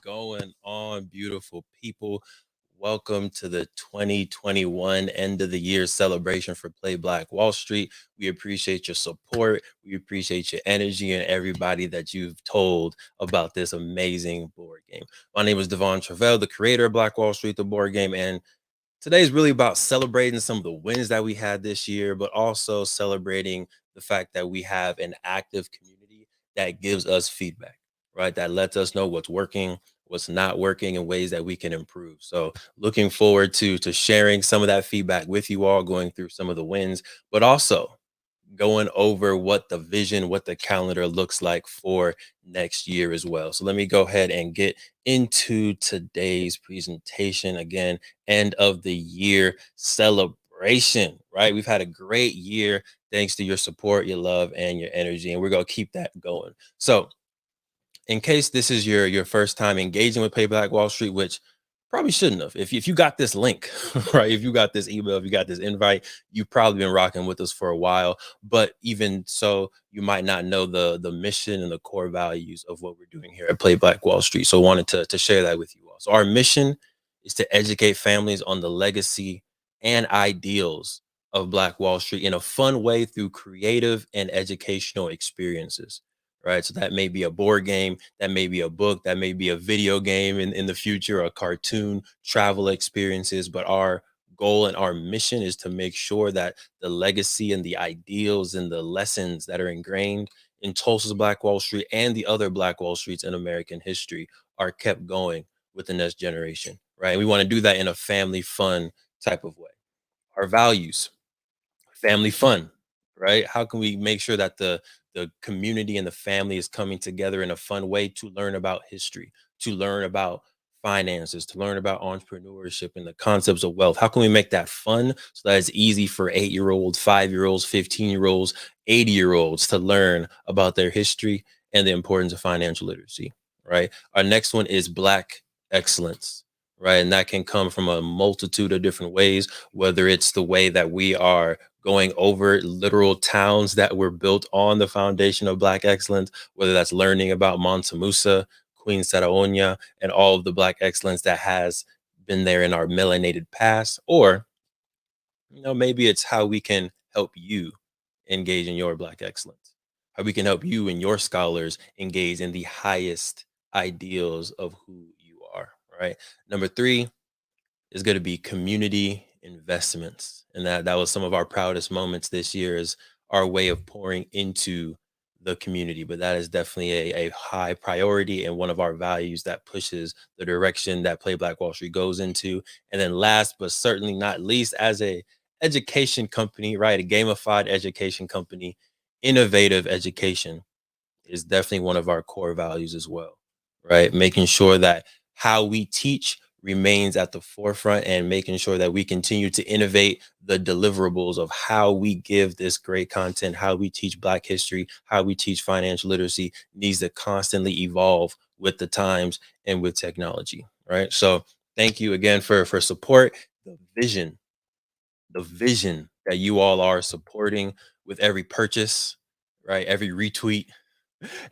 going on, beautiful people? Welcome to the 2021 end of the year celebration for Play Black Wall Street. We appreciate your support. We appreciate your energy and everybody that you've told about this amazing board game. My name is Devon Travell, the creator of Black Wall Street, the board game, and today is really about celebrating some of the wins that we had this year, but also celebrating the fact that we have an active community that gives us feedback, right? That lets us know what's working, what's not working, and ways that we can improve. So, looking forward to sharing some of that feedback with you all, going through some of the wins, but also going over what the vision, what the calendar looks like for next year as well. So let me go ahead and get into today's presentation. Again, end of the year celebration, right? We've had a great year thanks to your support, your love, and your energy, and we're going to keep that going. So, in case this is your first time engaging with Playback Wall Street, which probably shouldn't have. If you got this link, right? If you got this email, if you got this invite, you've probably been rocking with us for a while. But even so, you might not know the mission and the core values of what we're doing here at Play Black Wall Street. So wanted to share that with you all. So our mission is to educate families on the legacy and ideals of Black Wall Street in a fun way through creative and educational experiences, right? So that may be a board game, that may be a book, that may be a video game in the future, a cartoon, travel experiences. But our goal and our mission is to make sure that the legacy and the ideals and the lessons that are ingrained in Tulsa's Black Wall Street and the other Black Wall Streets in American history are kept going with the next generation, right? And we want to do that in a family fun type of way. Our values, family fun, right? How can we make sure that the community and the family is coming together in a fun way to learn about history, to learn about finances, to learn about entrepreneurship and the concepts of wealth? How can we make that fun so that it's easy for 8-year-olds, 5-year-olds, 15-year-olds, 80-year-olds to learn about their history and the importance of financial literacy, right? Our next one is Black excellence, right? And that can come from a multitude of different ways, whether it's the way that we are going over literal towns that were built on the foundation of Black excellence, whether that's learning about Mansa Musa, Queen Saraonya, and all of the Black excellence that has been there in our melanated past, or maybe it's how we can help you engage in your Black excellence, how we can help you and your scholars engage in the highest ideals of who you are, right? Number three is going to be community investments. And that was some of our proudest moments this year, is our way of pouring into the community. But that is definitely a high priority and one of our values that pushes the direction that Play Black Wall Street goes into. And then last but certainly not least, as a education company, right? A gamified education company, innovative education is definitely one of our core values as well, right? Making sure that how we teach remains at the forefront and making sure that we continue to innovate the deliverables of how we give this great content, how we teach Black history, how we teach financial literacy needs to constantly evolve with the times and with technology, right? So thank you again for support. The vision that you all are supporting with every purchase, right? Every retweet,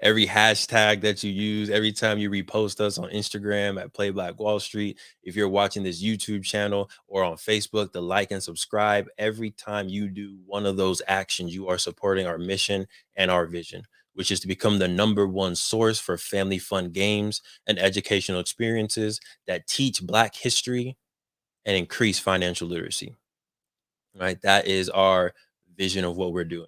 every hashtag that you use, every time you repost us on Instagram at Play Black Wall Street, if you're watching this YouTube channel or on Facebook, the like and subscribe, every time you do one of those actions, you are supporting our mission and our vision, which is to become the number one source for family fun games and educational experiences that teach Black history and increase financial literacy, right? That is our vision of what we're doing,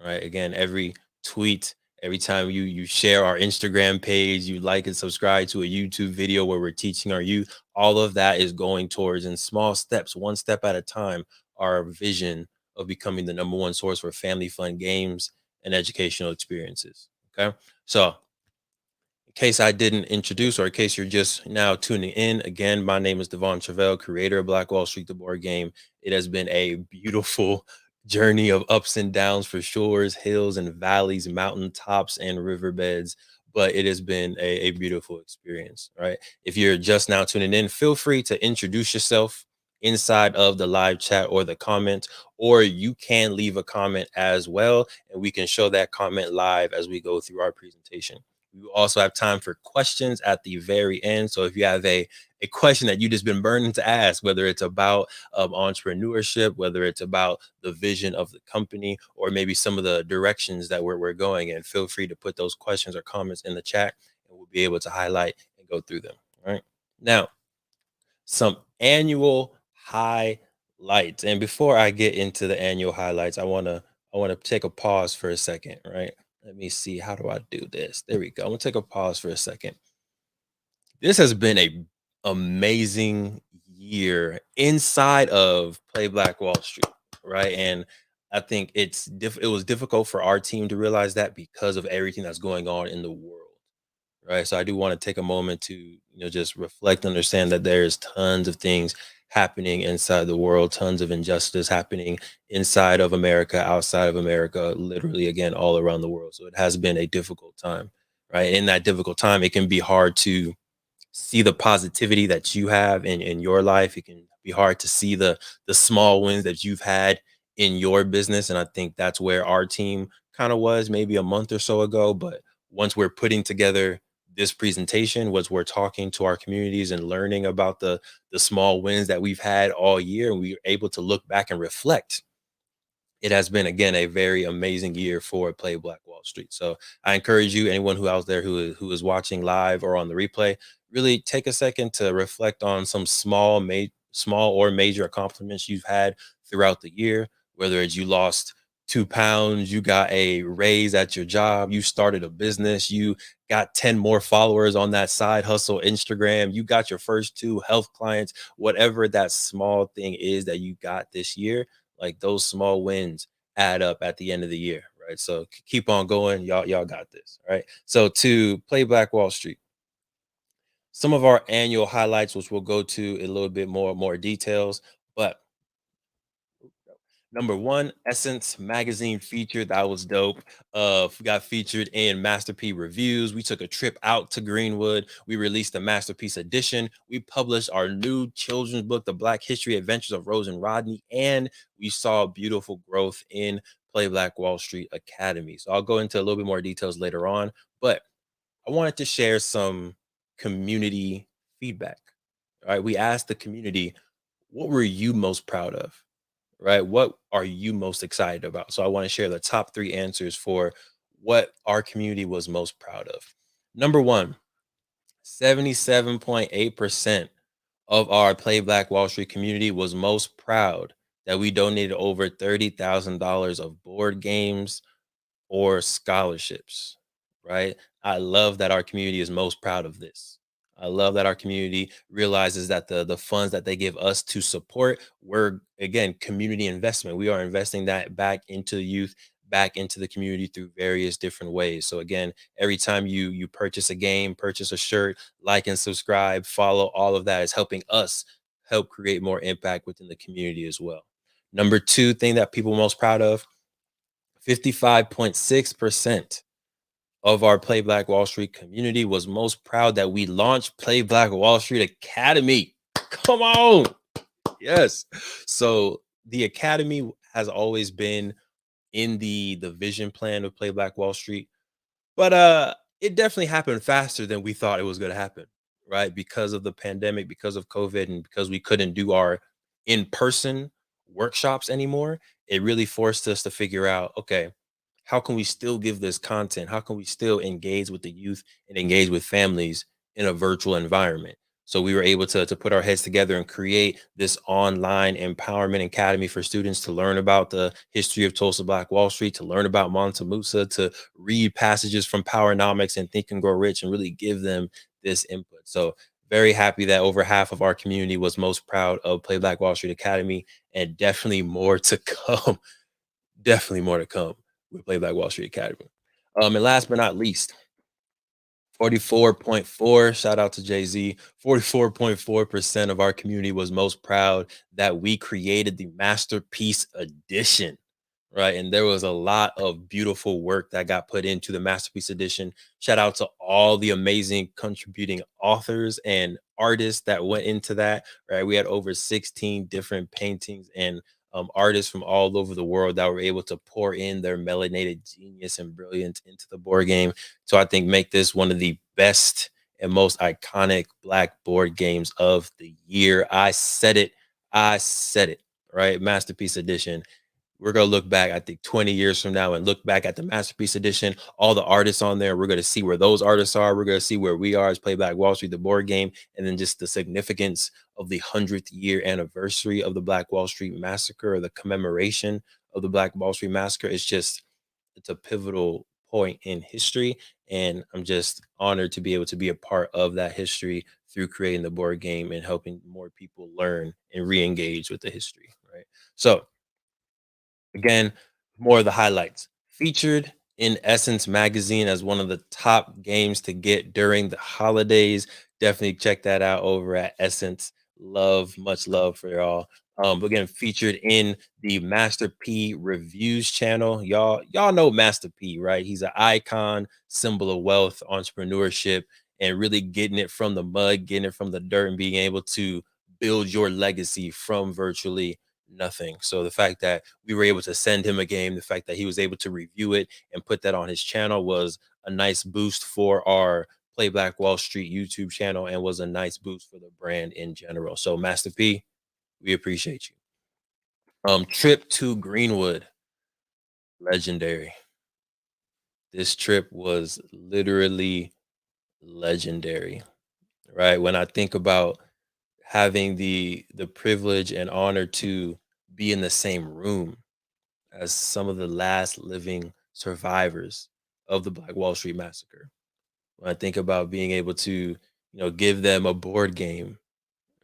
right? Again, every tweet, every time you share our Instagram page, you like and subscribe to a YouTube video where we're teaching our youth, all of that is going towards, in small steps, one step at a time, our vision of becoming the number one source for family fun games and educational experiences. Okay. So in case I didn't introduce, or in case you're just now tuning in, again, my name is Devon Travell, creator of Black Wall Street, the board game. It has been a beautiful journey of ups and downs for shores, hills, and valleys, mountain tops, and riverbeds. But it has been a beautiful experience, right? If you're just now tuning in, feel free to introduce yourself inside of the live chat or the comment, or you can leave a comment as well, and we can show that comment live as we go through our presentation. We will also have time for questions at the very end. So if you have a question that you just been burning to ask, whether it's about entrepreneurship, whether it's about the vision of the company, or maybe some of the directions that we're going in, feel free to put those questions or comments in the chat, and we'll be able to highlight and go through them. All right. Now, some annual highlights. And before I get into the annual highlights, I want to take a pause for a second, right? Let me see, how do I do this? There we go. I'm gonna take a pause for a second. This has been a amazing year inside of Play Black Wall Street, right? And I think it was difficult for our team to realize that because of everything that's going on in the world, right? So I do want to take a moment to, just reflect, understand that there's tons of things happening inside the world, tons of injustice happening inside of America, outside of America, literally again all around the world. So it has been a difficult time, right? In that difficult time, it can be hard to see the positivity that you have in your life. It can be hard to see the small wins that you've had in your business. And I think that's where our team kind of was maybe a month or so ago. But once we're putting together this presentation, once we're talking to our communities and learning about the small wins that we've had all year, and we're able to look back and reflect, it has been again a very amazing year for Play Black Wall Street. So I encourage you, anyone who out there who is watching live or on the replay, really take a second to reflect on some small or major accomplishments you've had throughout the year. Whether it's you lost 2 pounds, you got a raise at your job, you started a business, you got 10 more followers on that side hustle Instagram, you got your first two health clients, whatever that small thing is that you got this year, like those small wins add up at the end of the year, right? So keep on going, y'all got this, all right? So to Play Black Wall Street, some of our annual highlights, which we'll go to a little bit more details, but number one, Essence magazine featured. That was dope. Got featured in Masterpiece reviews. We took a trip out to Greenwood. We released the Masterpiece edition. We published our new children's book, The Black History Adventures of Rose and Rodney, and we saw beautiful growth in Play Black Wall Street Academy. So I'll go into a little bit more details later on, but I wanted to share some community feedback. All right, we asked the community, what were you most proud of? Right? What are you most excited about? So I want to share the top three answers for what our community was most proud of. Number one, 77.8% of our Play Black Wall Street community was most proud that we donated over $30,000 of board games or scholarships, right? I love that our community is most proud of this. I love that our community realizes that the funds that they give us to support, we're again community investment. We are investing that back into the youth, back into the community through various different ways. So again, every time you purchase a game, purchase a shirt, like and subscribe, follow, all of that is helping us help create more impact within the community as well. Number two thing that people are most proud of, 55.6% of our Play Black Wall Street community was most proud that we launched Play Black Wall Street Academy. Come on. Yes. So the Academy has always been in the vision plan of Play Black Wall Street. But it definitely happened faster than we thought it was going to happen, right? Because of the pandemic, because of COVID, and because we couldn't do our in-person workshops anymore, it really forced us to figure out, okay, how can we still give this content? How can we still engage with the youth and engage with families in a virtual environment? So we were able to put our heads together and create this online empowerment academy for students to learn about the history of Tulsa Black Wall Street, to learn about Mansa Musa, to read passages from Powernomics and Think and Grow Rich, and really give them this input. So very happy that over half of our community was most proud of Play Black Wall Street Academy, and definitely more to come. Definitely more to come with Play Black Wall Street Academy. And last but not least, 44.4, shout out to Jay-Z. 44.4% of our community was most proud that we created the Masterpiece Edition, right? And there was a lot of beautiful work that got put into the Masterpiece Edition. Shout out to all the amazing contributing authors and artists that went into that, right? We had over 16 different paintings and artists from all over the world that were able to pour in their melanated genius and brilliance into the board game. So I think make this one of the best and most iconic Black board games of the year. I said it. I said it. Right, Masterpiece Edition. We're gonna look back, I think, 20 years from now and look back at the Masterpiece Edition, all the artists on there. We're gonna see where those artists are. We're gonna see where we are as Playback Wall Street, the board game, and then just the significance of the 100th year anniversary of the Black Wall Street Massacre, or the commemoration of the Black Wall Street Massacre. It's a pivotal point in history, and I'm just honored to be able to be a part of that history through creating the board game and helping more people learn and re-engage with the history. Right. So again, more of the highlights. Featured in Essence magazine as one of the top games to get during the holidays. Definitely check that out over at Essence. Much love for y'all. But again, featured in the Master P reviews channel. Y'all know Master P, right? He's an icon, symbol of wealth, entrepreneurship, and really getting it from the mud, getting it from the dirt, and being able to build your legacy from virtually nothing. So the fact that we were able to send him a game, the fact that he was able to review it and put that on his channel was a nice boost for our Playback Wall Street YouTube channel, and was a nice boost for the brand in general. So Master P, we appreciate you. Trip to Greenwood, legendary. This trip was literally legendary, right? When I think about having the privilege and honor to be in the same room as some of the last living survivors of the Black Wall Street Massacre. When I think about being able to, give them a board game,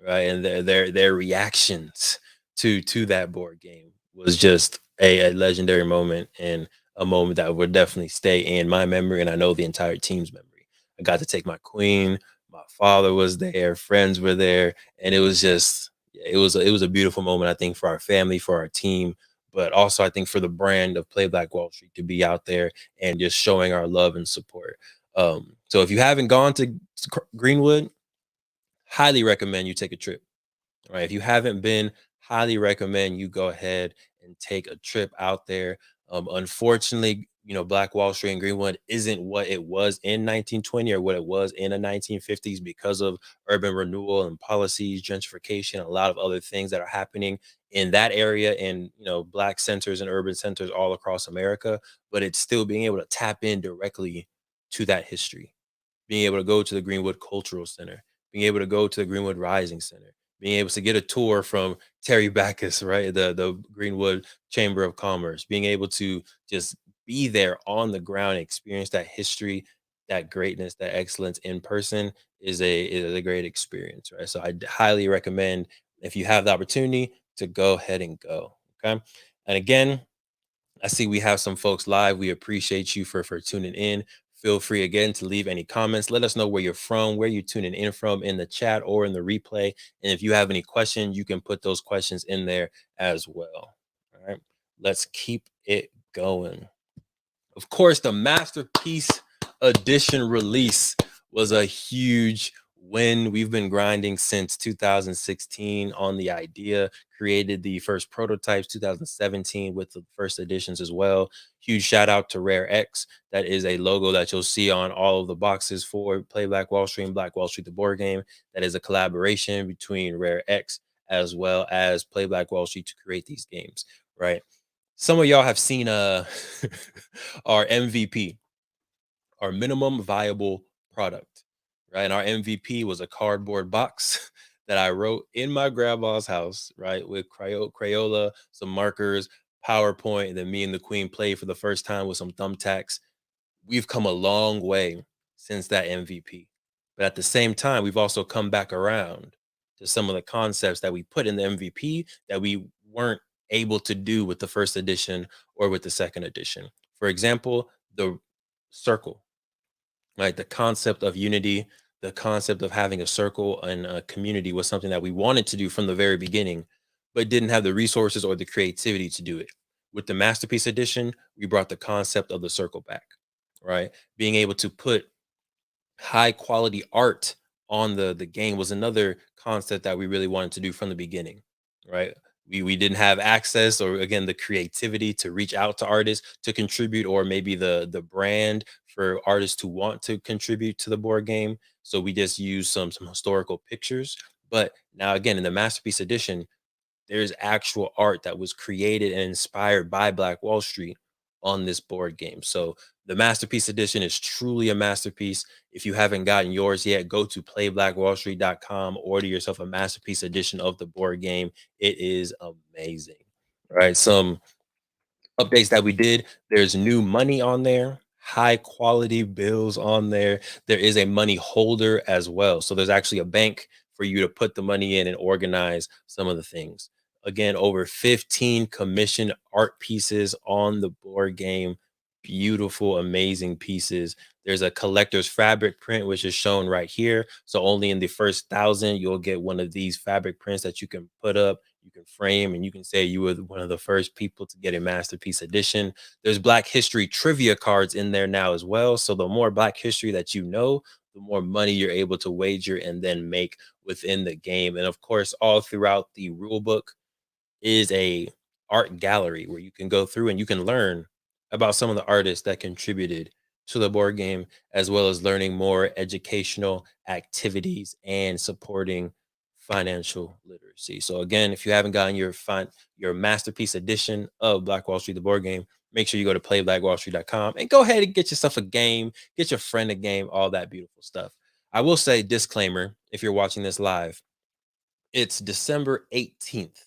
right, and their reactions to that board game was just a legendary moment, and a moment that would definitely stay in my memory, and I know the entire team's memory. I got to take my queen, my father was there, friends were there, and it was just, yeah, it was a beautiful moment, I think, for our family, for our team, but also I think for the brand of Play Black Wall Street to be out there and just showing our love and support. So if you haven't gone to Greenwood, highly recommend you take a trip. Right. If you haven't been, highly recommend you go ahead and take a trip out there. Unfortunately, Black Wall Street and Greenwood isn't what it was in 1920 or what it was in the 1950s because of urban renewal and policies, gentrification, a lot of other things that are happening in that area, and Black centers and urban centers all across America. But it's still being able to tap in directly to that history, being able to go to the Greenwood Cultural Center, being able to go to the Greenwood Rising Center, being able to get a tour from Terry Backus, right? The Greenwood Chamber of Commerce, being able to just be there on the ground, experience that history, that greatness, that excellence in person is a great experience, right? So I highly recommend, if you have the opportunity, to go ahead and go. Okay. And again, I see we have some folks live. We appreciate you for tuning in. Feel free again to leave any comments. Let us know where you're from, where you're tuning in from in the chat or in the replay. And if you have any questions, you can put those questions in there as well. All right. Let's keep it going. Of course, the Masterpiece Edition release was a huge win. We've been grinding since 2016 on the idea, created the first prototypes 2017 with the first editions as well. Huge shout out to Rare X. That is a logo that you'll see on all of the boxes for Playback Wall Street and Black Wall Street, the board game. That is a collaboration between Rare X as well as Playback Wall Street to create these games, right? Some of y'all have seen our MVP, our minimum viable product, right? And our MVP was a cardboard box that I wrote in my grandma's house, right, with Crayola, some markers, PowerPoint, and then me and the Queen played for the first time with some thumbtacks. We've come a long way since that MVP. But at the same time, we've also come back around to some of the concepts that we put in the MVP that we weren't able to do with the first edition or with the second edition. For example, the circle, right? The concept of unity, the concept of having a circle and a community was something that we wanted to do from the very beginning, but didn't have the resources or the creativity to do it. With the Masterpiece Edition, we brought the concept of the circle back, right? Being able to put high quality art on the game was another concept that we really wanted to do from the beginning, right? We didn't have access, or again the creativity to reach out to artists to contribute, or maybe the brand for artists to want to contribute to the board game. So we just used some historical pictures. But now again, in the masterpiece edition, there's actual art that was created and inspired by Black Wall Street on this board game. So the masterpiece edition is truly a masterpiece. If you haven't gotten yours yet, go to playblackwallstreet.com, order yourself a masterpiece edition of the board game. It is amazing. All right. Some updates that we did. There's new money on there, high quality bills on there. There is a money holder as well. So there's actually a bank for you to put the money in and organize some of the things. Again, over 15 commissioned art pieces on the board game. Beautiful, amazing pieces. There's a collector's fabric print, which is shown right here. So only in the first 1,000, you'll get one of these fabric prints that you can put up, you can frame, and you can say you were one of the first people to get a masterpiece edition. There's Black History trivia cards in there now as well. So the more Black history that you know, the more money you're able to wager and then make within the game. And of course, all throughout the rule book is a art gallery where you can go through and you can learn about some of the artists that contributed to the board game, as well as learning more educational activities and supporting financial literacy. So again, if you haven't gotten your masterpiece edition of Black Wall Street the board game, make sure you go to playblackwallstreet.com and go ahead and get yourself a game, get your friend a game, all that beautiful stuff. I will say disclaimer, if you're watching this live, it's December 18th,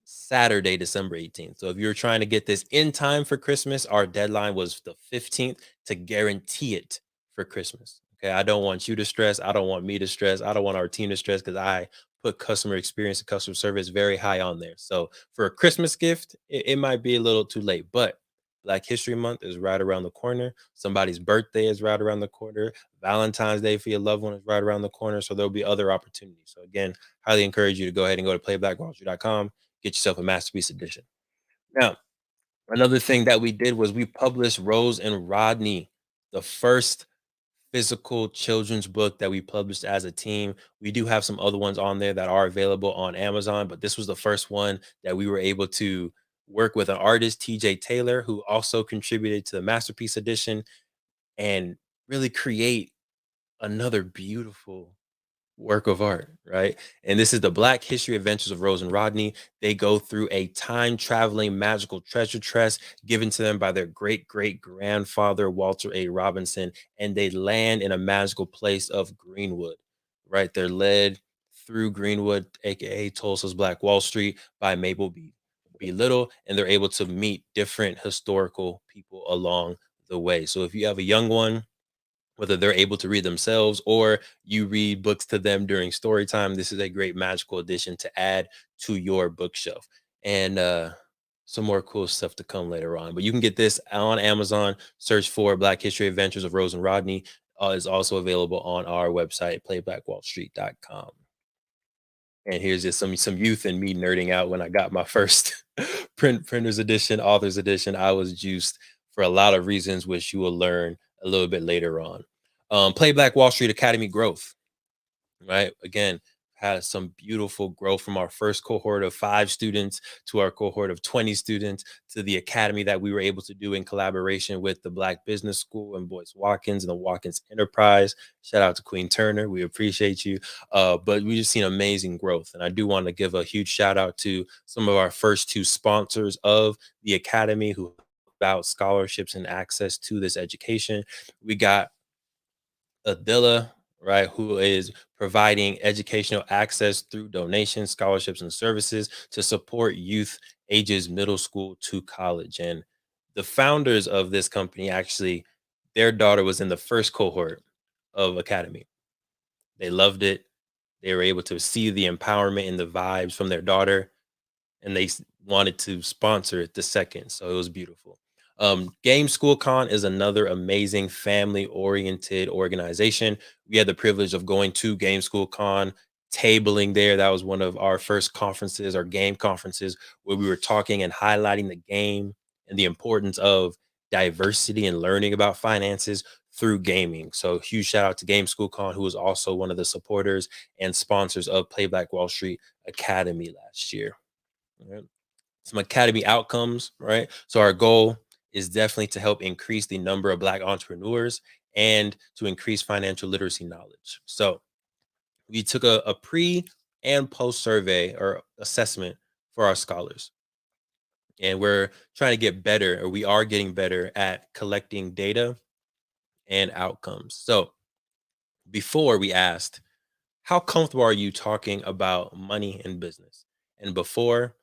Saturday, December 18th. So if you're trying to get this in time for Christmas, our deadline was the 15th to guarantee it for Christmas. Okay. I don't want you to stress. I don't want me to stress. I don't want our team to stress, because I put customer experience and customer service very high on there. So for a Christmas gift, it might be a little too late, but Black History Month is right around the corner. Somebody's birthday is right around the corner. Valentine's Day for your loved one is right around the corner. So there'll be other opportunities. So again, highly encourage you to go ahead and go to playblackwallstreet.com, get yourself a masterpiece edition. Now, another thing that we did was we published Rose and Rodney, the first physical children's book that we published as a team. We do have some other ones on there that are available on Amazon, but this was the first one that we were able to work with an artist, TJ Taylor, who also contributed to the masterpiece edition, and really create another beautiful work of art, right? And this is the Black History Adventures of Rose and Rodney. They go through a time traveling magical treasure chest given to them by their great great grandfather, Walter A. Robinson, and they land in a magical place of Greenwood, right? They're led through Greenwood, aka Tulsa's Black Wall Street, by B. Little, and they're able to meet different historical people along the way. So if you have a young one, whether they're able to read themselves or you read books to them during story time, this is a great magical addition to add to your bookshelf. And some more cool stuff to come later on. But you can get this on Amazon. Search for Black History Adventures of Rose and Rodney. Is also available on our website, playblackwallstreet.com. And here's just some youth and me nerding out when I got my first printer's edition, author's edition. I was juiced for a lot of reasons, which you will learn a little bit later on. Play Black Wall Street Academy growth, right? Again, had some beautiful growth from our first cohort of 5 students to our cohort of 20 students to the academy that we were able to do in collaboration with the Black Business School and Boyce Watkins and the Watkins Enterprise. Shout out to Queen Turner. We appreciate you. But we just seen amazing growth. And I do want to give a huge shout out to some of our first 2 sponsors of the academy who about scholarships and access to this education. We got Adilla, right, who is providing educational access through donations, scholarships, and services to support youth ages middle school to college. And the founders of this company actually, their daughter was in the first cohort of Academy. They loved it. They were able to see the empowerment and the vibes from their daughter, and they wanted to sponsor it the second. So it was beautiful. Game School Con is another amazing family oriented organization. We had the privilege of going to Game School Con, tabling there. That was one of our first conferences, our game conferences, where we were talking and highlighting the game and the importance of diversity and learning about finances through gaming. So huge shout out to Game School Con, who was also one of the supporters and sponsors of Playback Wall Street Academy last year. right? Some academy outcomes, right? So our goal is definitely to help increase the number of Black entrepreneurs and to increase financial literacy knowledge. So we took a pre and post survey or assessment for our scholars, and we're trying to get better, or we are getting better at collecting data and outcomes. So before we asked, how comfortable are you talking about money and business? And before,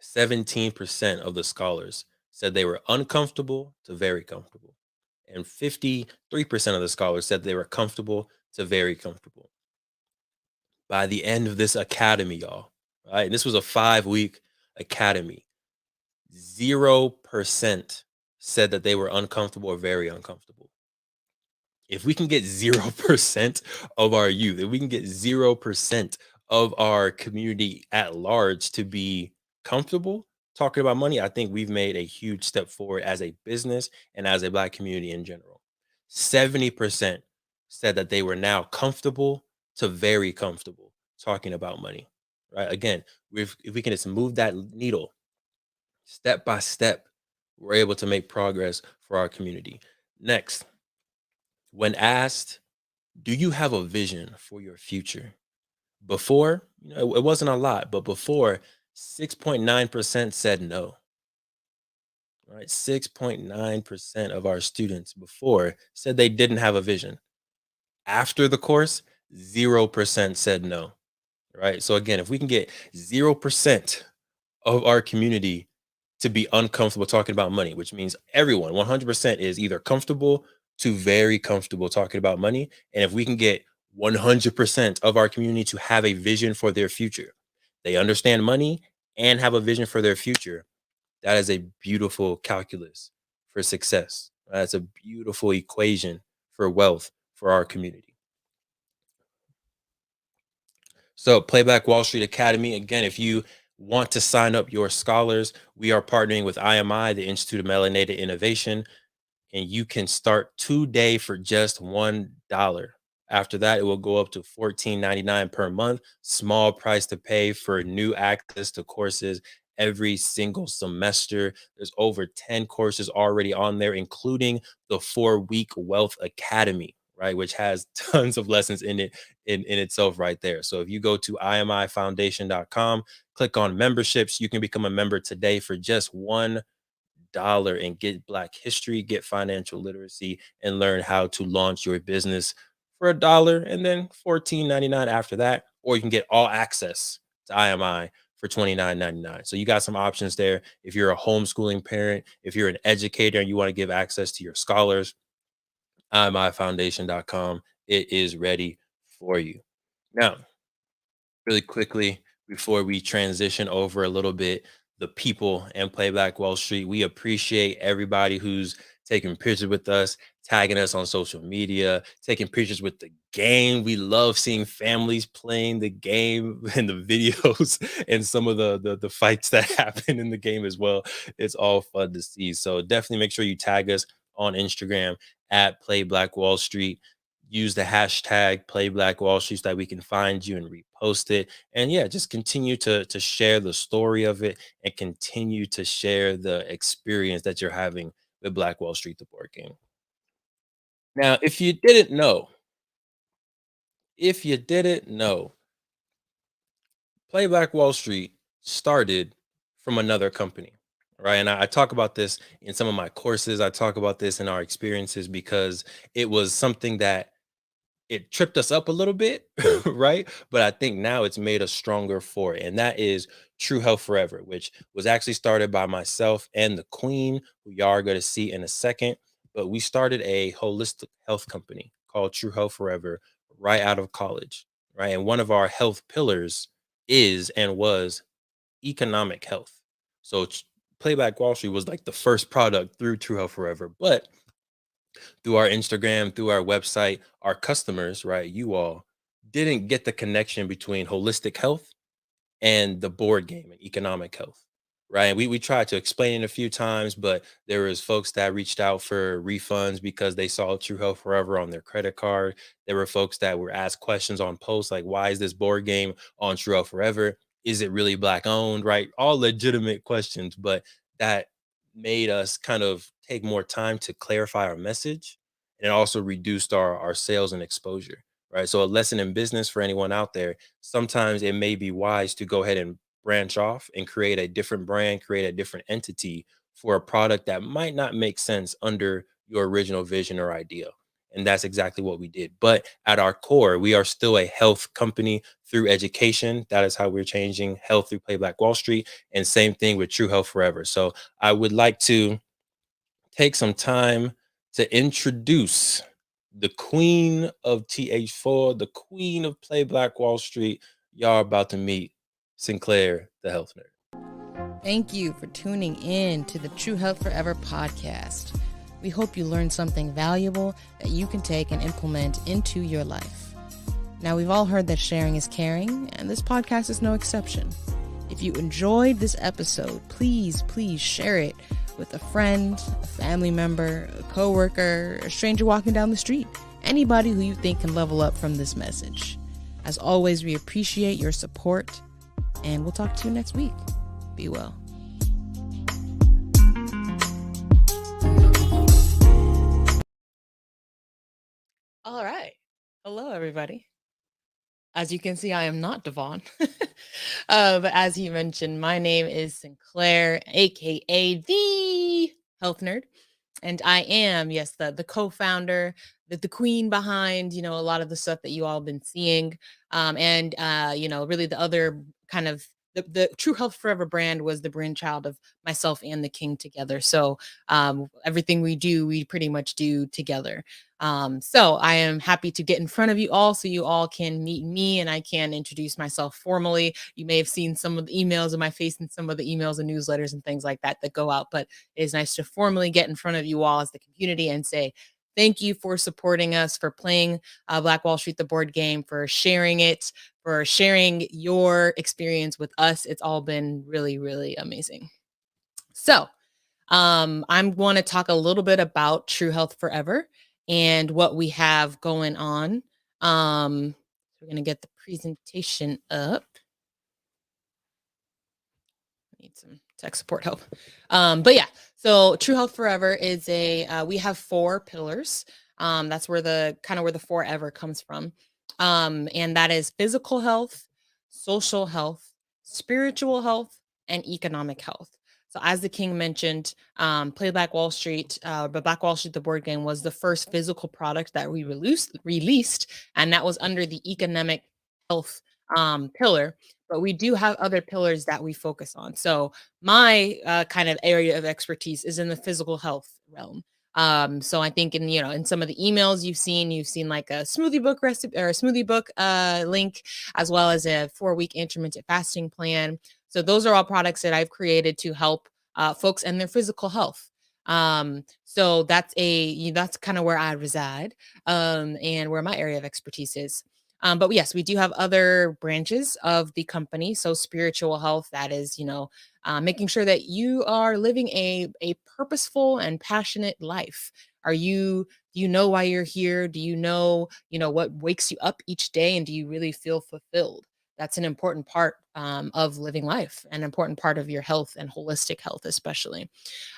17% of the scholars said they were uncomfortable to very comfortable. And 53% of the scholars said they were comfortable to very comfortable. By the end of this academy, y'all, right? This was a 5-week academy. 0% said that they were uncomfortable or very uncomfortable. If we can get 0% of our youth, if we can get 0% of our community at large to be comfortable talking about money, I think we've made a huge step forward as a business and as a Black community in general. 70% said that they were now comfortable to very comfortable talking about money, right? Again, if we can just move that needle step by step, we're able to make progress for our community. Next, when asked, do you have a vision for your future? Before, it wasn't a lot, but before, 6.9% said no. Right? 6.9% of our students before said they didn't have a vision. After the course, 0% said no. Right? So again, if we can get 0% of our community to be uncomfortable talking about money, which means everyone 100% is either comfortable to very comfortable talking about money. And if we can get 100% of our community to have a vision for their future, they understand money and have a vision for their future. That is a beautiful calculus for success. That's a beautiful equation for wealth for our community. So, Playback Wall Street Academy, again, if you want to sign up your scholars, we are partnering with IMI, the Institute of Melanated Innovation, and you can start today for just $1. After that, it will go up to $14.99 per month. Small price to pay for new access to courses every single semester. There's over 10 courses already on there, including the 4-week Wealth Academy, right? Which has tons of lessons in it in itself right there. So if you go to imifoundation.com, click on memberships, you can become a member today for just $1 and get Black history, get financial literacy, and learn how to launch your business for $1 and then $14.99 after that. Or you can get all access to IMI for $29.99. So you got some options there. If you're a homeschooling parent, if you're an educator and you want to give access to your scholars, imifoundation.com, it is ready for you. Now, really quickly before we transition over a little bit, the people and Playback Wall Street, we appreciate everybody who's taking pictures with us, tagging us on social media, taking pictures with the game. We love seeing families playing the game and the videos and some of the fights that happen in the game as well. It's all fun to see. So definitely make sure you tag us on Instagram at Play Black Wall Street. Use the hashtag Play Black Wall Street so that we can find you and repost it. And yeah, just continue to share the story of it and continue to share the experience that you're having with Black Wall Street, the board game. Now, if you didn't know, Play Black Wall Street started from another company, right? And I talk about this in some of my courses. I talk about this in our experiences because it was something that it tripped us up a little bit, right? But I think now it's made us stronger for it. And that is True Health Forever, which was actually started by myself and the Queen, who y'all are going to see in a second. But we started a holistic health company called True Health Forever right out of college, right? And one of our health pillars is and was economic health. So Playback Wall Street was like the first product through True Health Forever. But through our Instagram, through our website, our customers, right? You all didn't get the connection between holistic health and the board game and economic health, right? We tried to explain it a few times, but there was folks that reached out for refunds because they saw True Health Forever on their credit card. There were folks that were asked questions on posts like, "Why is this board game on True Health Forever?" is it really Black owned, right? All legitimate questions, but that made us kind of take more time to clarify our message, and it also reduced our sales and exposure, right? So a lesson in business for anyone out there, sometimes it may be wise to go ahead and branch off and create a different brand, create a different entity for a product that might not make sense under your original vision or idea. And that's exactly what we did. But at our core, we are still a health company through education. That is how we're changing health through Playback Wall Street. And same thing with True Health Forever. So I would like to take some time to introduce the queen of TH4, the queen of Playback Wall Street. Y'all are about to meet Sinclair, the health nerd. Thank you for tuning in to the True Health Forever podcast. We hope you learned something valuable that you can take and implement into your life. Now, we've all heard that sharing is caring, and this podcast is no exception. If you enjoyed this episode, please share it with a friend, a family member, a coworker, a stranger walking down the street, anybody who you think can level up from this message. As always, we appreciate your support, and we'll talk to you next week. Be well. All right. Hello, everybody. As you can see, I am not Devon. But as he mentioned, my name is Sinclair, aka the Health Nerd. And I am, yes, the co-founder, the queen behind, a lot of the stuff that you all have been seeing. And really the other kind of the True Health Forever brand was the brainchild of myself and the king together. So everything we do, we pretty much do together. So I am happy to get in front of you all so you all can meet me and I can introduce myself formally. You may have seen some of the emails of my face in some of the emails and newsletters and things like that go out, but it is nice to formally get in front of you all as the community and say, thank you for supporting us, for playing Black Wall Street, the board game, for sharing it, for sharing your experience with us. It's all been really, really amazing. So I'm going to talk a little bit about True Health Forever and what we have going on. We're going to get the presentation up. Need some tech support help. But yeah, so True Health Forever is we have 4 pillars. That's where the forever comes from. And that is physical health, social health, spiritual health, and economic health. So as the king mentioned, Playback Wall Street, but Black Wall Street, the board game, was the first physical product that we released, and that was under the economic health pillar. But we do have other pillars that we focus on. So my kind of area of expertise is in the physical health realm. So I think in some of the emails you've seen like a smoothie book recipe or a smoothie book link, as well as a 4-week intermittent fasting plan. So those are all products that I've created to help folks and their physical health. So that's kind of where I reside, and where my area of expertise is. But yes, we do have other branches of the company. So spiritual health, that is, making sure that you are living a purposeful and passionate life. Do you know why you're here? Do you know what wakes you up each day? And do you really feel fulfilled? That's an important part of living life, an important part of your health and holistic health, especially.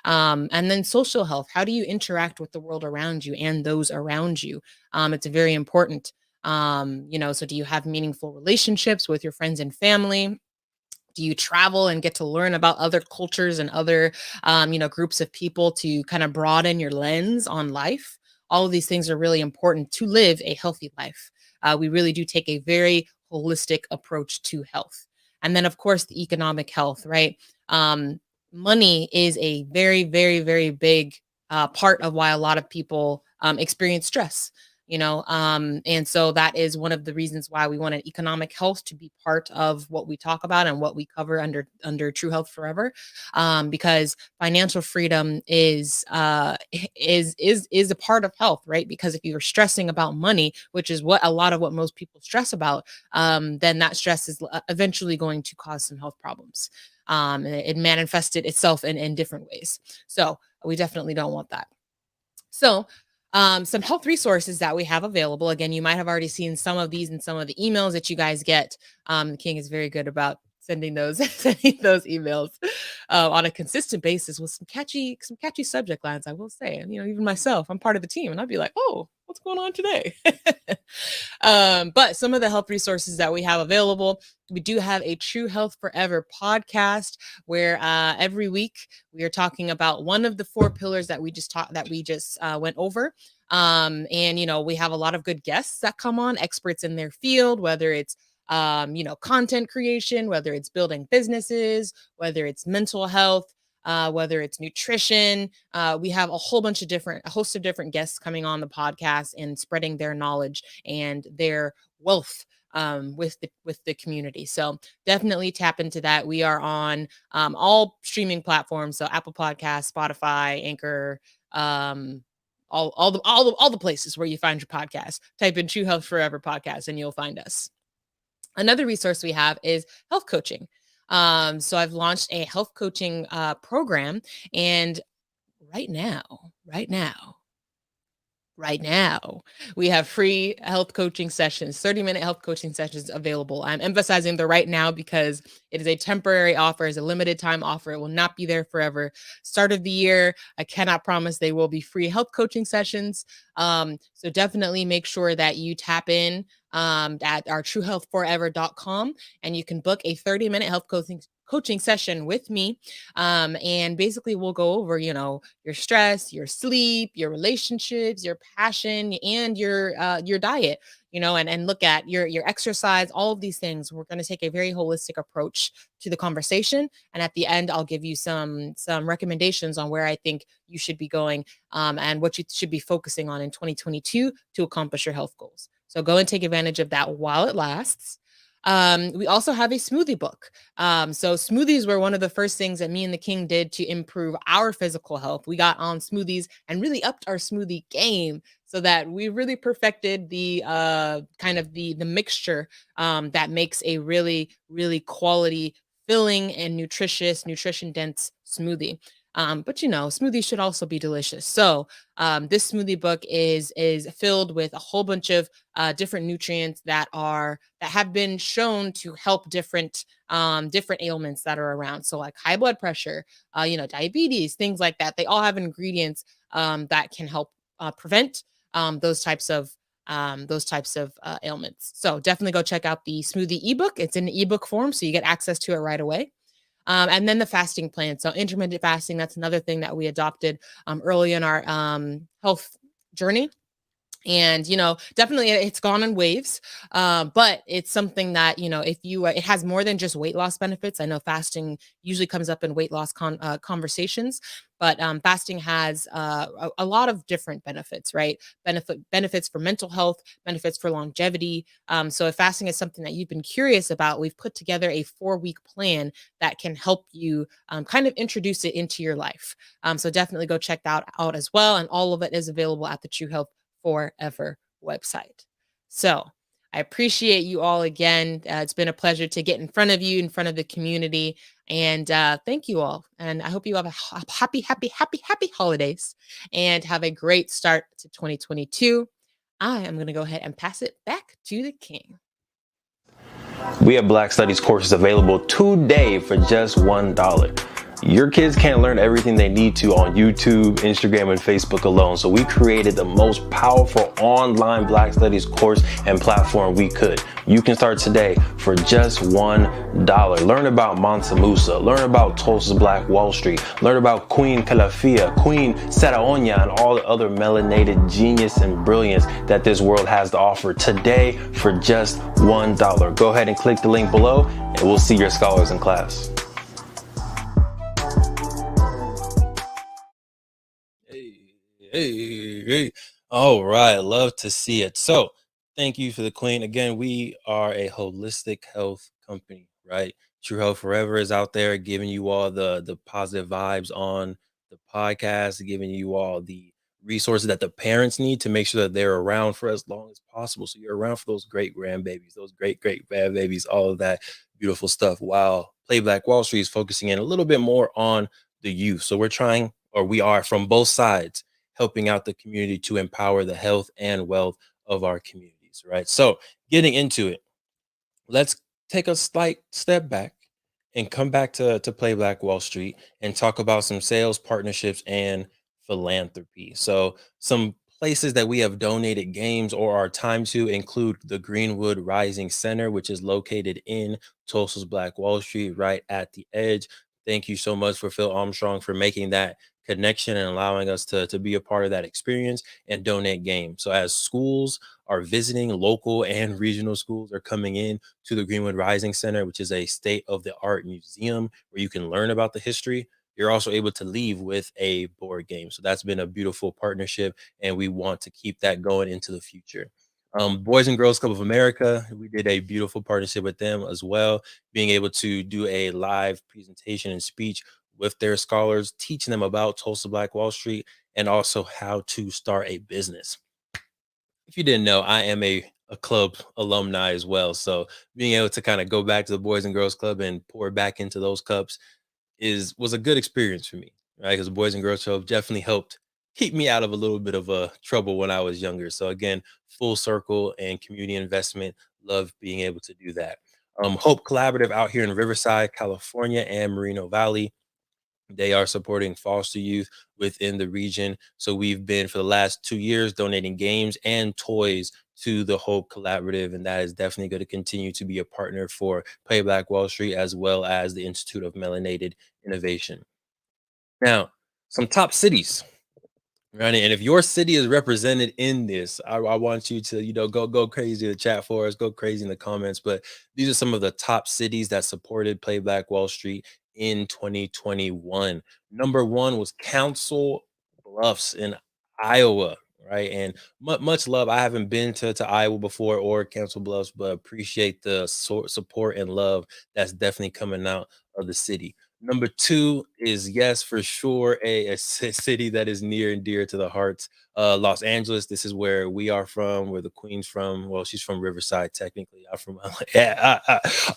And then social health. How do you interact with the world around you and those around you? It's very important. So do you have meaningful relationships with your friends and family? Do you travel and get to learn about other cultures and other, groups of people to kind of broaden your lens on life? All of these things are really important to live a healthy life. We really do take a very holistic approach to health. And then, of course, the economic health, right? Money is a very, very, very big part of why a lot of people experience stress. And so that is one of the reasons why we wanted economic health to be part of what we talk about and what we cover under True Health Forever, because financial freedom is a part of health, right? Because if you're stressing about money, which is what most people stress about, then that stress is eventually going to cause some health problems. And it manifested itself in different ways. So we definitely don't want that. So some health resources that we have available. Again, you might have already seen some of these in some of the emails that you guys get. The king is very good about sending those sending those emails on a consistent basis with some catchy subject lines, I will say. And even myself, I'm part of the team, and I'd be like, oh, what's going on today? But some of the health resources that we have available, we do have a True Health Forever podcast where every week we are talking about one of the 4 pillars that we just went over. And we have a lot of good guests that come on, experts in their field, whether it's content creation, whether it's building businesses, whether it's mental health, whether it's nutrition. We have a host of different guests coming on the podcast and spreading their knowledge and their wealth with the community. So definitely tap into that. We are on all streaming platforms, so Apple Podcasts, Spotify, Anchor, all the places where you find your podcast. Type in True Health Forever podcast and you'll find us. Another resource we have is health coaching. So I've launched a health coaching program, and right now, we have free health coaching sessions, 30-minute health coaching sessions available. I'm emphasizing the right now because it is a temporary offer, it's a limited time offer. It will not be there forever. Start of the year, I cannot promise they will be free health coaching sessions. So definitely make sure that you tap in at our truehealthforever.com, and you can book a 30-minute health coaching session with me. And basically we'll go over, your stress, your sleep, your relationships, your passion, and your diet, and look at your exercise, all of these things. We're going to take a very holistic approach to the conversation. And at the end, I'll give you some recommendations on where I think you should be going and what you should be focusing on in 2022 to accomplish your health goals. So go and take advantage of that while it lasts. We also have a smoothie book. So smoothies were one of the first things that me and the King did to improve our physical health. We got on smoothies and really upped our smoothie game so that we really perfected the kind of the mixture that makes a really, really quality, filling and nutrition dense smoothie. But smoothies should also be delicious. So this smoothie book is filled with a whole bunch of different nutrients that have been shown to help different ailments that are around. So like high blood pressure, diabetes, things like that. They all have ingredients that can help prevent those types of ailments. So definitely go check out the smoothie ebook. It's in ebook form, so you get access to it right away. And then the fasting plan. So intermittent fasting, that's another thing that we adopted early in our health journey. And, definitely it's gone in waves. But it's something that, if you, it has more than just weight loss benefits. I know fasting usually comes up in weight loss conversations, but fasting has a lot of different benefits, right? Benefits for mental health, benefits for longevity. So if fasting is something that you've been curious about, we've put together a 4-week plan that can help you kind of introduce it into your life. So definitely go check that out as well. And all of it is available at the True Health Forever website. So I appreciate you all again. It's been a pleasure to get in front of you, in front of the community. And thank you all. And I hope you have a happy holidays and have a great start to 2022. I am going to go ahead and pass it back to the King. We have Black Studies courses available today for just $1. Your kids can't learn everything they need to on YouTube, Instagram, and Facebook alone. So we created the most powerful online Black Studies course and platform we could. You can start today for just $1. Learn about Mansa Musa, learn about Tulsa's Black Wall Street, learn about Queen Calafia, Queen Saraonya, and all the other melanated genius and brilliance that this world has to offer today for just $1. Go ahead and click the link below, and we'll see your scholars in class. Hey. All right. Love to see it. So thank you for the Queen. Again, we are a holistic health company, right? True Health Forever is out there giving you all the positive vibes on the podcast, giving you all the resources that the parents need to make sure that they're around for as long as possible. So you're around for those great grandbabies, those great grandbabies, all of that beautiful stuff. While Playback Wall Street is focusing in a little bit more on the youth. So we are from both sides helping out the community to empower the health and wealth of our communities, right? So getting into it, let's take a slight step back and come back to Play Black Wall Street and talk about some sales partnerships and philanthropy. So some places that we have donated games or our time to include the Greenwood Rising Center, which is located in Tulsa's Black Wall Street, right at the edge. Thank you so much for Phil Armstrong for making that connection and allowing us to be a part of that experience and donate games. So as schools are visiting, local and regional schools are coming in to the Greenwood Rising Center, which is a state of the art museum where you can learn about the history. You're also able to leave with a board game. So that's been a beautiful partnership, and we want to keep that going into the future. Boys and Girls Club of America, we did a beautiful partnership with them as well, being able to do a live presentation and speech with their scholars, teaching them about Tulsa Black Wall Street and also how to start a business. If you didn't know, I am a club alumni as well. So being able to kind of go back to the Boys and Girls Club and pour back into those cups was a good experience for me, right? Because the Boys and Girls Club definitely helped keep me out of a little bit of trouble when I was younger. So again, full circle and community investment. Love being able to do that. Hope Collaborative out here in Riverside, California, and Moreno Valley. They are supporting foster youth within the region. So we've been for the last 2 years donating games and toys to the Hope Collaborative, and that is definitely going to continue to be a partner for Playback Wall Street as well as the Institute of Melanated Innovation. Now, some top cities. Right. And if your city is represented in this, I want you to, go crazy in the chat for us, go crazy in the comments. But these are some of the top cities that supported Play Black Wall Street in 2021. Number one was Council Bluffs in Iowa. Right. And much love. I haven't been to Iowa before or Council Bluffs, but appreciate the support and love that's definitely coming out of the city. Number two is yes, for sure, a city that is near and dear to the hearts. Los Angeles. This is where we are from, where the Queen's from. Well, she's from Riverside, technically. I'm from LA. Yeah,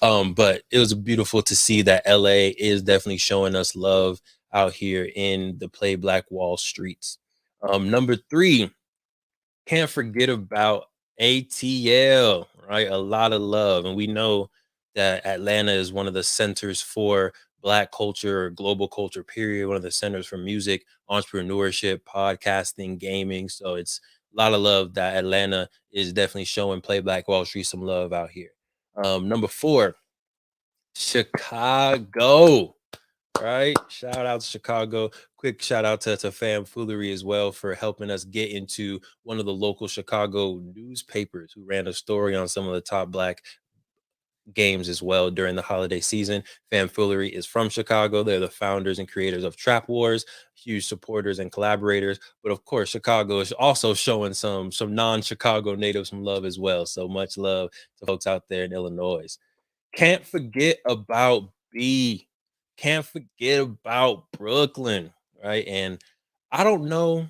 but it was beautiful to see that LA is definitely showing us love out here in the Play Black Wall streets. Number three, can't forget about ATL, right? A lot of love. And we know that Atlanta is one of the centers for Black culture, global culture, period. One of the centers for music, entrepreneurship, podcasting, gaming. So it's a lot of love that Atlanta is definitely showing Play Black Wall Street some love out here. Number four, Chicago. Right. Shout out to Chicago. Quick shout out to Foolery as well for helping us get into one of the local Chicago newspapers who ran a story on some of the top Black games as well during the holiday season. Foolery is from Chicago. They're the founders and creators of Trap Wars, huge supporters and collaborators. But of course, Chicago is also showing some non-Chicago natives some love as well. So much love to folks out there in Illinois. Can't forget about B. Can't forget about Brooklyn, right? And I don't know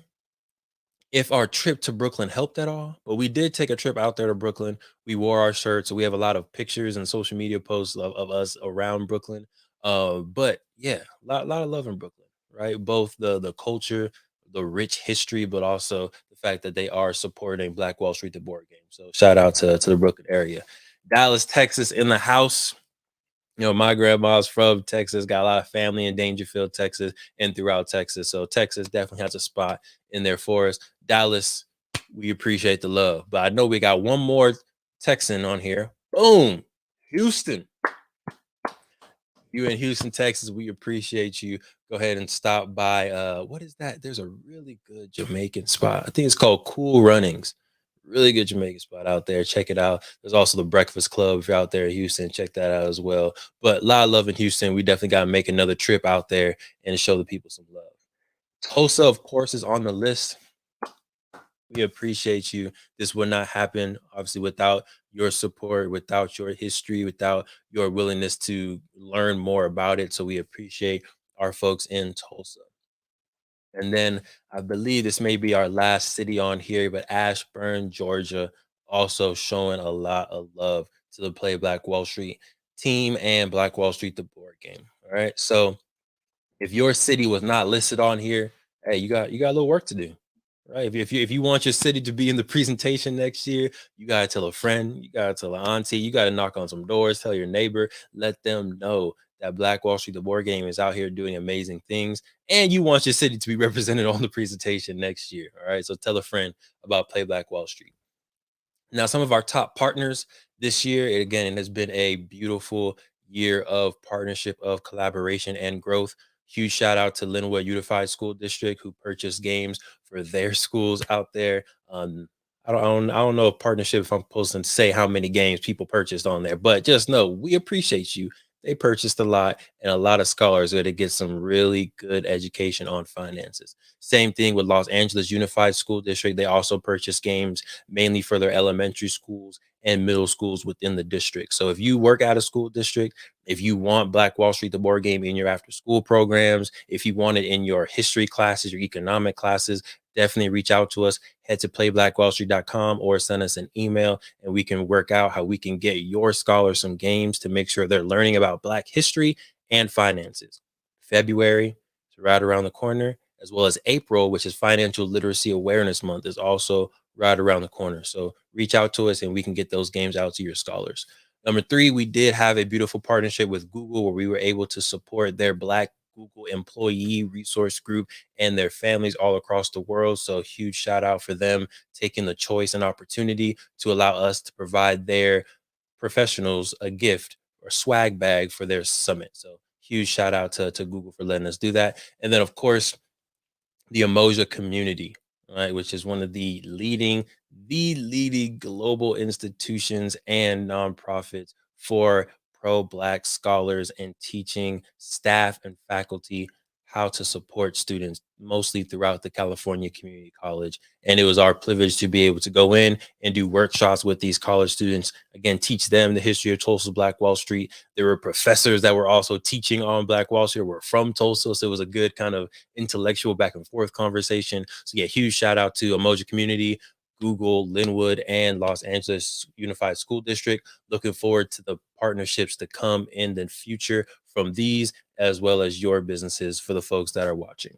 if our trip to Brooklyn helped at all, but we did take a trip out there to Brooklyn. We wore our shirts, so we have a lot of pictures and social media posts of us around Brooklyn. But yeah, lot of love in Brooklyn, right? Both the culture, the rich history, but also the fact that they are supporting Black Wall Street, the board game. So shout out to the Brooklyn area. Dallas, Texas in the house. My grandma's from Texas, got a lot of family in Dangerfield, Texas, and throughout Texas. So Texas definitely has a spot in there for us. Dallas, we appreciate the love. But I know we got one more Texan on here. Boom. Houston. You in Houston, Texas, we appreciate you. Go ahead and stop by. What is that? There's a really good Jamaican spot. I think it's called Cool Runnings. Really good Jamaican spot out there. Check it out. There's also the Breakfast Club. If you're out there in Houston, check that out as well. But a lot of love in Houston. We definitely got to make another trip out there and show the people some love. Tulsa, of course, is on the list. We appreciate you. This would not happen, obviously, without your support, without your history, without your willingness to learn more about it. So we appreciate our folks in Tulsa. And then I believe this may be our last city on here, but Ashburn, Georgia, also showing a lot of love to the Play Black Wall Street team and Black Wall Street, the board game. All right. So if your city was not listed on here, hey, you got a little work to do. Right. If you want your city to be in the presentation next year, you gotta tell a friend, you gotta tell an auntie, you gotta knock on some doors, tell your neighbor, let them know that Black Wall Street, the board game, is out here doing amazing things, and you want your city to be represented on the presentation next year. All right. So tell a friend about Play Black Wall Street. Now, some of our top partners this year, again, it has been a beautiful year of partnership, of collaboration, and growth. Huge shout out to Linwood Unified School District, who purchased games for their schools out there. I don't know if partnership, if I'm supposed to say how many games people purchased on there, but just know we appreciate you. They purchased a lot, and a lot of scholars are to get some really good education on finances. Same thing with Los Angeles Unified School District. They also purchased games mainly for their elementary schools and middle schools within the district. So if you work at a school district, if you want Black Wall Street, the board game, in your after school programs, if you want it in your history classes, your economic classes, definitely reach out to us. Head to playblackwallstreet.com or send us an email, and we can work out how we can get your scholars some games to make sure they're learning about Black history and finances. February is right around the corner, as well as April, which is Financial Literacy Awareness Month, is also right around the corner. So reach out to us and we can get those games out to your scholars. Number three, we did have a beautiful partnership with Google where we were able to support their Black Google employee resource group and their families all across the world. So huge shout out for them taking the choice and opportunity to allow us to provide their professionals a gift or swag bag for their summit. So huge shout out to Google for letting us do that. And then of course, the Emoja community, right, which is one of the leading global institutions and nonprofits for pro-Black scholars and teaching staff and faculty how to support students, mostly throughout the California Community College. And it was our privilege to be able to go in and do workshops with these college students. Again, teach them the history of Tulsa's Black Wall Street. There were professors that were also teaching on Black Wall Street, were from Tulsa, so it was a good kind of intellectual back and forth conversation. So yeah, huge shout out to Emoji Community, Google, Linwood, and Los Angeles Unified School District. Looking forward to the partnerships to come in the future from these, as well as your businesses for the folks that are watching.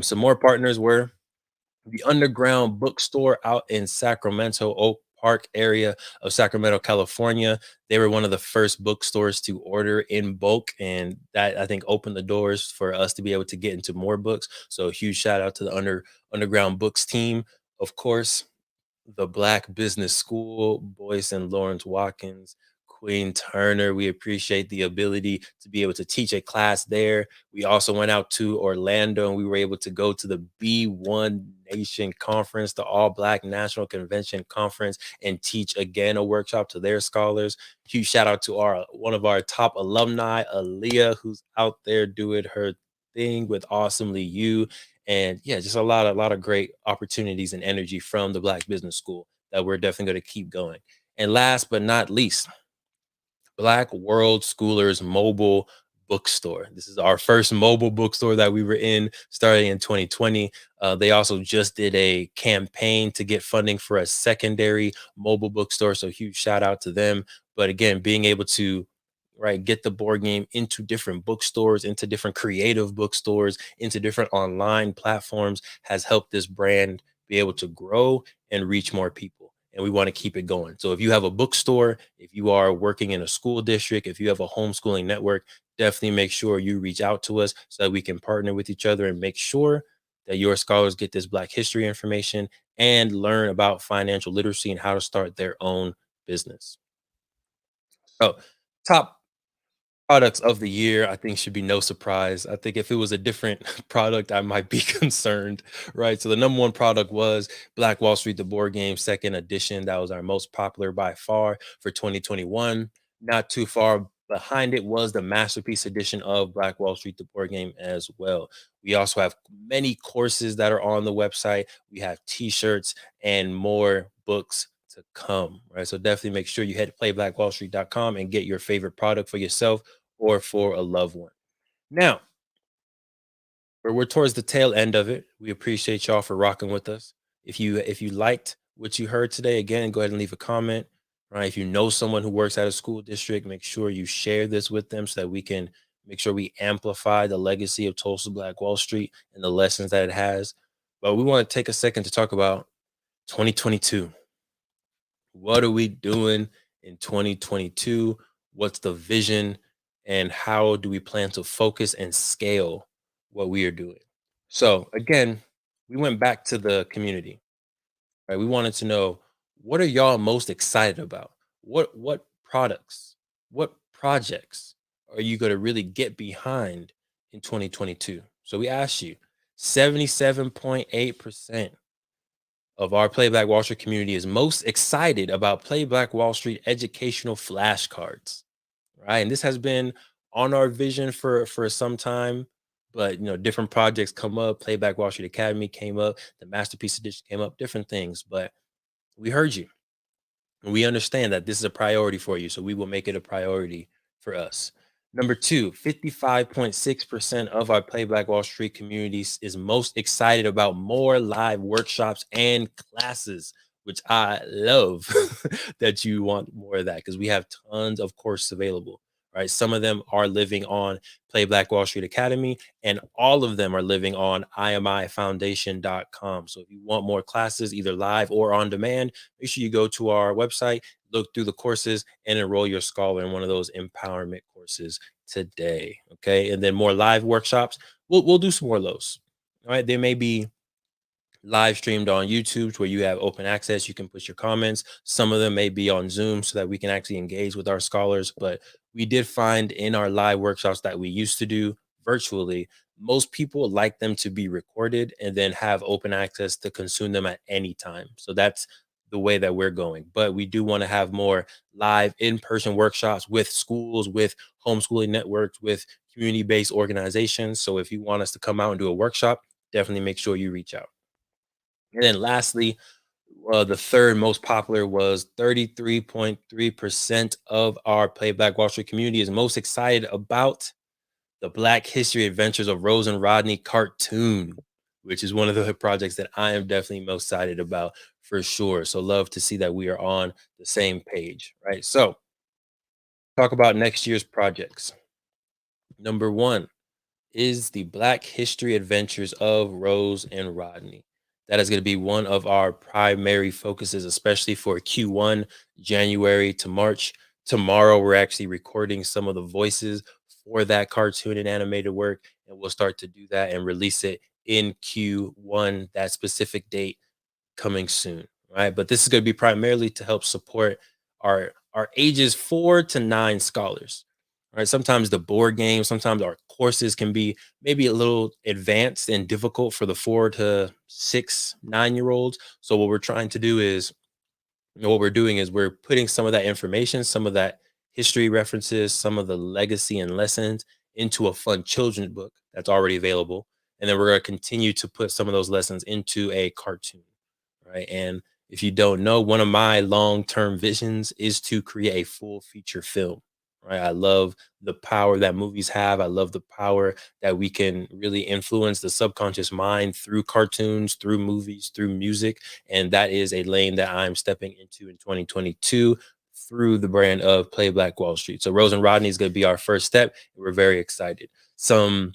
Some more partners were the Underground Bookstore out in Sacramento, Oak Park area of Sacramento, California. They were one of the first bookstores to order in bulk, and that I think opened the doors for us to be able to get into more books. So a huge shout out to the Underground Books team. Of course, the Black Business School, Boyce and Lawrence Watkins, Queen Turner. We appreciate the ability to be able to teach a class there. We also went out to Orlando and we were able to go to the B1 Nation Conference, the All Black National Convention Conference, and teach again a workshop to their scholars. Huge shout out to our one of our top alumni, Aaliyah, who's out there doing her thing with Awesomely You. And yeah, just a lot of great opportunities and energy from the Black Business School that we're definitely going to keep going. And last but not least, Black World Schoolers Mobile Bookstore. This is our first mobile bookstore that we were in starting in 2020. They also just did a campaign to get funding for a secondary mobile bookstore. So huge shout out to them. But again, being able to get the board game into different bookstores, into different creative bookstores, into different online platforms has helped this brand be able to grow and reach more people, and we want to keep it going. So if you have a bookstore, if you are working in a school district, if you have a homeschooling network, definitely make sure you reach out to us so that we can partner with each other and make sure that your scholars get this Black history information and learn about financial literacy and how to start their own business. So, top products of the year, I think, should be no surprise. I think if it was a different product, I might be concerned, right? So the number one product was Black Wall Street, the board game, second edition. That was our most popular by far for 2021. Not too far behind it was the masterpiece edition of Black Wall Street, the board game, as well. We also have many courses that are on the website. We have t-shirts and more books to come, right? So definitely make sure you head to playblackwallstreet.com and get your favorite product for yourself or for a loved one. Now, we're towards the tail end of it. We appreciate y'all for rocking with us. If you liked what you heard today, again, go ahead and leave a comment. Right. If you know someone who works at a school district, make sure you share this with them so that we can make sure we amplify the legacy of Tulsa Black Wall Street and the lessons that it has. But we want to take a second to talk about 2022. What are we doing in 2022? What's the vision? And how do we plan to focus and scale what we are doing? So, again, we went back to the community, right? We wanted to know, what are y'all most excited about? What products, what projects are you going to really get behind in 2022? So we asked you, 77.8% of our Playback Wall Street community is most excited about Playback Wall Street educational flashcards, right? And this has been on our vision for some time, but different projects come up. Playback Wall Street Academy came up, the Masterpiece Edition came up, different things. But we heard you. And we understand that this is a priority for you, so we will make it a priority for us. Number two, 55.6% of our Playback Wall Street communities is most excited about more live workshops and classes, which I love that you want more of that, because we have tons of courses available, right? Some of them are living on Playback Wall Street Academy, and all of them are living on imifoundation.com. So if you want more classes, either live or on demand, make sure you go to our website, look through the courses, and enroll your scholar in one of those empowerment courses today. Okay. And then more live workshops. We'll do some more of those. All right. They may be live streamed on YouTube where you have open access. You can put your comments. Some of them may be on Zoom so that we can actually engage with our scholars. But we did find in our live workshops that we used to do virtually, most people like them to be recorded and then have open access to consume them at any time. So that's the way that we're going. But we do want to have more live in-person workshops with schools, with homeschooling networks, with community-based organizations. So if you want us to come out and do a workshop, definitely make sure you reach out. And then lastly, the third most popular was 33.3% of our Playback Wall Street community is most excited about the Black History Adventures of Rose and Rodney cartoon, which is one of the projects that I am definitely most excited about for sure. So love to see that we are on the same page, right? So talk about next year's projects. Number one is the Black History Adventures of Rose and Rodney. That is going to be one of our primary focuses, especially for Q1, January to March. Tomorrow, we're actually recording some of the voices for that cartoon and animated work, and we'll start to do that and release it in Q1, that specific date coming soon, right? But this is going to be primarily to help support our ages 4 to 9 scholars. Right. Sometimes the board games, sometimes our courses can be maybe a little advanced and difficult for the 4 to 6, 9 year olds. So what we're trying to do is, what we're doing is we're putting some of that information, some of that history references, some of the legacy and lessons into a fun children's book that's already available. And then we're going to continue to put some of those lessons into a cartoon, right? And if you don't know, one of my long-term visions is to create a full feature film, right? I love the power that movies have. I love the power that we can really influence the subconscious mind through cartoons, through movies, through music. And that is a lane that I'm stepping into in 2022 through the brand of Playback Wall Street. So Rose and Rodney is going to be our first step. We're very excited. Some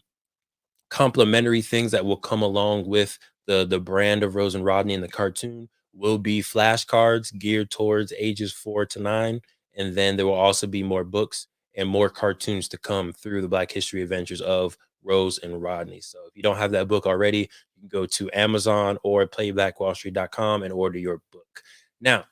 complementary things that will come along with the brand of Rose and Rodney in the cartoon will be flashcards geared towards ages 4 to 9, and then there will also be more books and more cartoons to come through the Black History Adventures of Rose and Rodney. So if you don't have that book already, you can go to Amazon or playbackwallstreet.com and order your book. Now,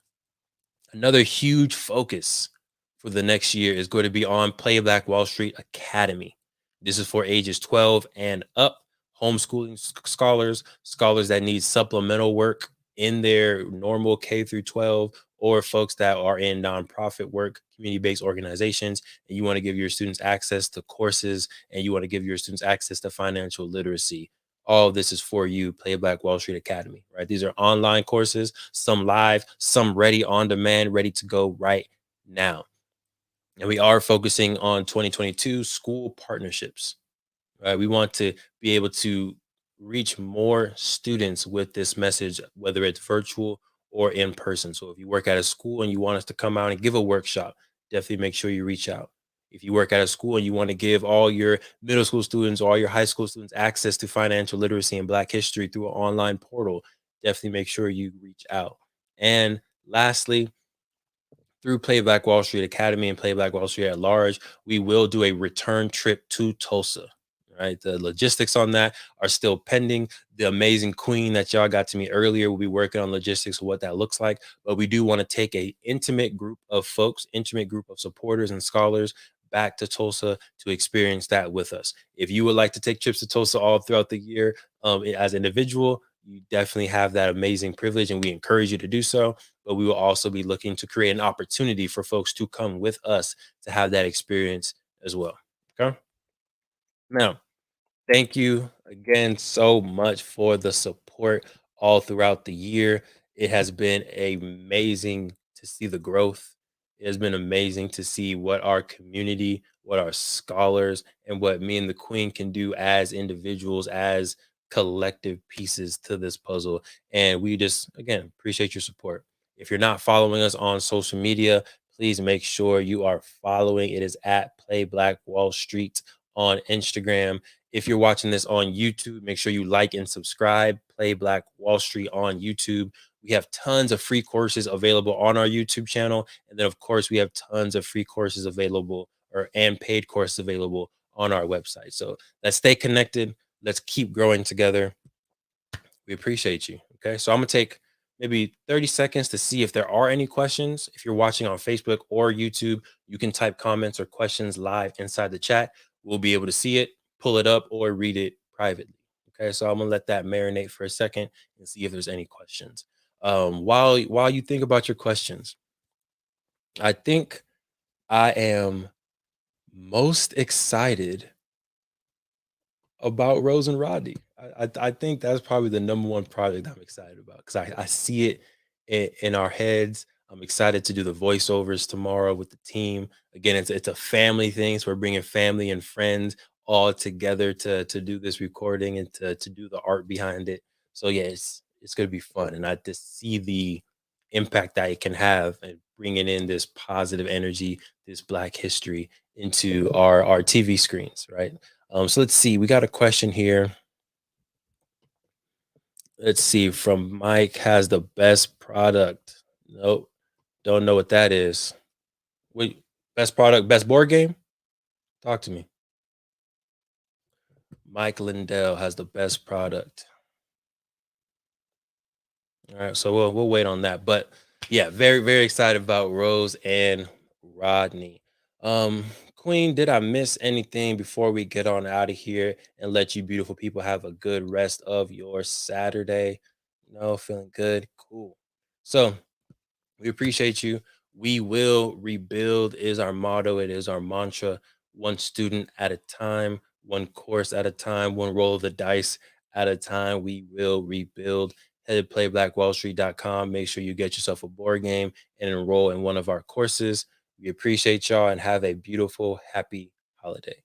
another huge focus for the next year is going to be on Playback Wall Street Academy. This is for ages 12 and up, homeschooling scholars, scholars that need supplemental work in their normal K through 12, or folks that are in nonprofit work, community-based organizations, and you want to give your students access to courses, and you want to give your students access to financial literacy. All of this is for you, Playback Wall Street Academy, right? These are online courses, some live, some ready on demand, ready to go right now. And we are focusing on 2022 school partnerships, right? We want to be able to reach more students with this message, whether it's virtual or in person. So if you work at a school and you want us to come out and give a workshop, definitely make sure you reach out. If you work at a school and you want to give all your middle school students, all your high school students access to financial literacy and Black history through an online portal, definitely make sure you reach out. And lastly, through Playback Wall Street Academy and Playback Wall Street at large, we will do a return trip to Tulsa. Right, the logistics on that are still pending. The amazing queen that y'all got to meet earlier will be working on logistics of what that looks like. But we do want to take a intimate group of folks, intimate group of supporters and scholars back to Tulsa to experience that with us. If you would like to take trips to Tulsa all throughout the year, as an individual, you definitely have that amazing privilege, and we encourage you to do so. But we will also be looking to create an opportunity for folks to come with us to have that experience as well. Okay. Now, thank you again so much for the support all throughout the year. It has been amazing to see the growth. It has been amazing to see what our community, what our scholars, and what me and the Queen can do as individuals, as collective pieces to this puzzle. And we just, again, appreciate your support. If you're not following us on social media, please make sure you are following. It is at Play Black Wall Street on Instagram. If you're watching this on YouTube, make sure you like and subscribe. Play Black Wall Street on YouTube. We have tons of free courses available on our YouTube channel. And then, of course, we have tons of free courses available and paid courses available on our website. So let's stay connected. Let's keep growing together. We appreciate you. Okay. So I'm going to take maybe 30 seconds to see if there are any questions. If you're watching on Facebook or YouTube, you can type comments or questions live inside the chat. We'll be able to see it, pull it up, or read it privately. Okay. So I'm going to let that marinate for a second and see if there's any questions. While you think about your questions, I think I am most excited about Rose and Rodney. I think that's probably the number one project I'm excited about because I see it in our heads. I'm excited to do the voiceovers tomorrow with the team. Again, it's a family thing, so we're bringing family and friends all together to do this recording and to do the art behind it. So yeah, it's gonna be fun, and I just see the impact that it can have and bringing in this positive energy, this Black history into our TV screens, right? So let's see. We got a question here. Let's see. From Mike, has the best product. Nope. Don't know what that is. Wait, best product, best board game? Talk to me. Mike Lindell has the best product. All right, so we'll wait on that. But yeah, very very excited about Rose and Rodney. Um, Queen, did I miss anything before we get on out of here and let you beautiful people have a good rest of your Saturday? No, feeling good. Cool. So we appreciate you. We will rebuild is our motto. It is our mantra. One student at a time, one course at a time, one roll of the dice at a time. We will rebuild. Head to playblackwallstreet.com. Make sure you get yourself a board game and enroll in one of our courses. We appreciate y'all and have a beautiful, happy holiday.